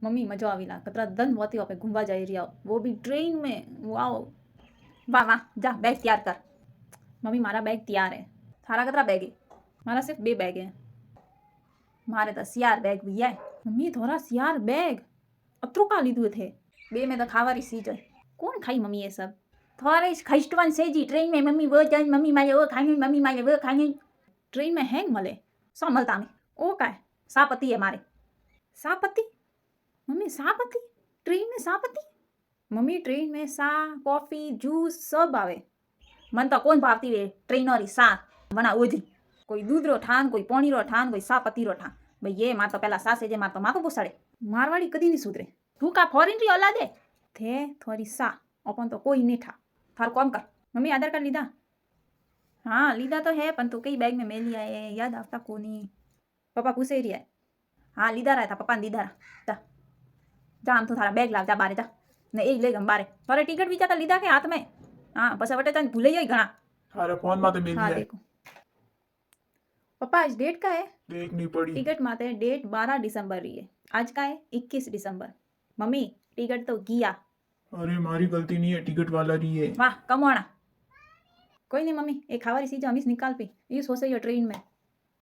Mummy मजा आवी ला कतरा दिन होती पे घूमवा जा रही हो, वो भी ट्रेन में। वाओ वाह वाह, जा बैग तैयार कर। मम्मी मारा बैग तैयार है। थारा कतरा बैग है? मारा सिर्फ 2 बैग है। मारे तो सियार बैग भी है। मम्मी थोड़ा सियार बैग अतरो का लीधु थे? 2 में तो खावारी सीज है। कौन खाई मम्मी ये सब? थोड़े खिष्टवन से जी ट्रेन में मम्मी वो जाए, मम्मी मारे वो खाएंगे, मम्मी मारे वो खाएंगे। ट्रेन में हैंग मले सब मलता में ओ का है सापति है मारे। सापति? मम्मी सापति? ट्रेन में सापति? मम्मी ट्रेन में सा कॉफी जूस सब आवे। मन तो कौन भावती वे ट्रेन और सा बना ओझी। कोई दूध रो ठान, कोई पानी रो ठान, कोई सापति रो ठान। भाई ये मार तो पहला सासे जे मार तो माको पोसाड़े। मारवाड़ी कदी नहीं सुधरे। तू का फॉरेन री औलाद है थे थोड़ी सा अपन तो कोई नहीं था। थार कौन कर। मम्मी आधार कार्ड लीधा? हाँ लीधा तो है पण तू कई बैग में मेल लिया है याद आता कोनी। पप्पा पूछे रही है। हाँ लीधा रहा था पप्पा ने दीधा रहा। जा जा हम तो थारा बैग लाव जा बारे जा ने एक ले गम बारे थारे टिकट भी जाता लीधा के हाथ में। हाँ बस वटे तन भूले ही घना। अरे फोन माते मिल हाँ गया। देखो पप्पा आज डेट का है? देख नहीं पड़ी। टिकट माते डेट 12 दिसंबर रही है। आज का है 21 दिसंबर। मम्मी टिकट तो गया। अरे मारी गलती नहीं है, टिकट वाला रही है। वाह कमवाणा। कोई नहीं मम्मी एक खावारी सी जो हमीस निकाल पी ये सोचे यो ट्रेन में।